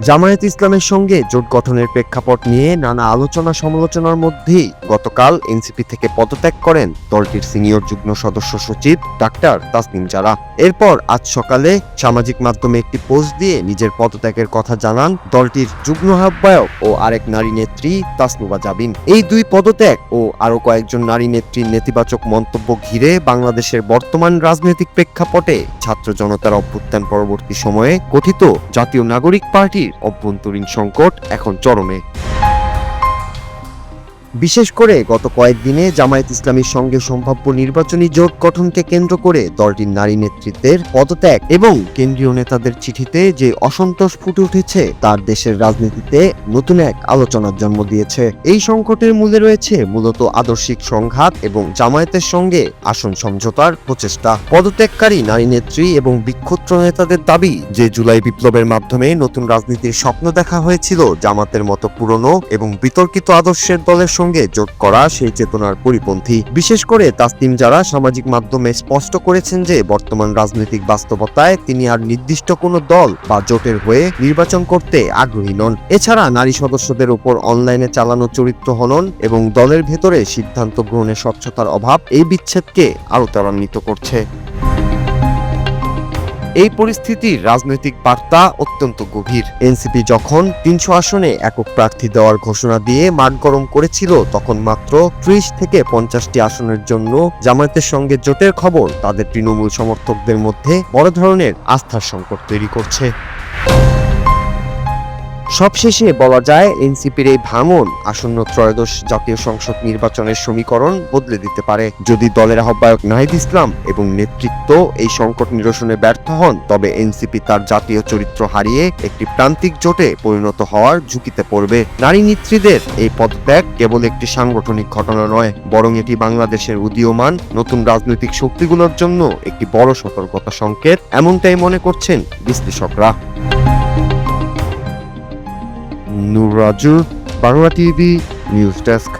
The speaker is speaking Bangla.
জামায়াত ইসলামের সঙ্গে জোট গঠনের প্রেক্ষাপট নিয়ে নানা আলোচনা সমালোচনার মধ্যেই গতকাল এনসিপি থেকে পদত্যাগ করেন দলটির সিনিয়র যুগ্ম সদস্য সচিব ডাক্তার তাসনিম জারা। এরপর আজ সকালে সামাজিক মাধ্যমে একটি পোস্ট দিয়ে নিজের পদত্যাগের কথা জানান দলটির যুগ্ম আহ্বায়ক ও আরেক নারী নেত্রী তাসনুবা জাবিন। এই দুই পদত্যাগ ও আরো কয়েকজন নারী নেত্রীর নেতিবাচক মন্তব্য ঘিরে বাংলাদেশের বর্তমান রাজনৈতিক প্রেক্ষাপটে ছাত্র জনতার অভ্যুত্থান পরবর্তী সময়ে গঠিত জাতীয় নাগরিক পার্টির অভ্যন্তরীণ সংকট এখন চরমে। বিশেষ করে গত কয়েকদিনে জামায়াত ইসলামীর সঙ্গে সম্ভাব্য নির্বাচনী জোট গঠনকে কেন্দ্র করে দলটির নারী নেতৃত্বের পদত্যাগ এবং কেন্দ্রীয় নেতাদের চিঠিতে যে অসন্তোষ ফুটে উঠেছে তার দেশের রাজনীতিতে নতুন এক আলোচনার জন্ম দিয়েছে। এই সংকটের মূলে রয়েছে মূলত আদর্শিক সংঘাত এবং জামায়াতের সঙ্গে আসন সমঝোতার প্রচেষ্টা। পদত্যাগকারী নারী নেত্রী এবং বিক্ষুব্ধ নেতাদের দাবি যে জুলাই বিপ্লবের মাধ্যমে নতুন রাজনীতির স্বপ্ন দেখা হয়েছিল জামাতের মতো পুরনো এবং বিতর্কিত আদর্শের দলের সঙ্গে জোট করা সেই চেতনার পরিপন্থী। বিশেষ করে তাসনিম জারা সামাজিক মাধ্যমে স্পষ্ট করেছেন যে বর্তমান রাজনৈতিক বাস্তবতায় তিনি আর নির্দিষ্ট কোনো দল বা জোটের হয়ে নির্বাচন করতে আগ্রহী নন। এছাড়া নারী সদস্যদের উপর অনলাইনে চালানো চরিত্র হনন এবং দলের ভেতরে সিদ্ধান্ত গ্রহণের স্বচ্ছতার অভাব এই বিচ্ছেদকে আরো ত্বরান্বিত করছে। এই পরিস্থিতির রাজনৈতিক বার্তা অত্যন্ত গভীর। এনসিপি যখন ৩০০ আসনে একক প্রার্থী দেওয়ার ঘোষণা দিয়ে মাঠ গরম করেছিল তখন মাত্র ৩০ থেকে ৫০টি আসনের জন্য জামায়াতের সঙ্গে জোটের খবর তাদের তৃণমূল সমর্থকদের মধ্যে বড় ধরনের আস্থার সংকট তৈরি করছে। সবশেষে বলা যায় এনসিপির এই ভাঙন আসন্ন ত্রয়োদশ জাতীয় সংসদ নির্বাচনের সমীকরণ বদলে দিতে পারে। যদি দলের আহ্বায়ক নাহিদ ইসলাম এবং নেতৃত্ব এই সংকট নিরসনে ব্যর্থ হন তবে এনসিপি তার জাতীয় চরিত্র হারিয়ে একটি প্রান্তিক জোটে পরিণত হওয়ার ঝুঁকিতে পড়বে। নারী নেত্রীদের এই পদত্যাগ কেবল একটি সাংগঠনিক ঘটনা নয়, বরং এটি বাংলাদেশের উদীয়মান নতুন রাজনৈতিক শক্তিগুলোর জন্য একটি বড় সতর্কতা সংকেত, এমনটাই মনে করছেন বিশ্লেষকরা। Nur Raju, Bangla TV news desk.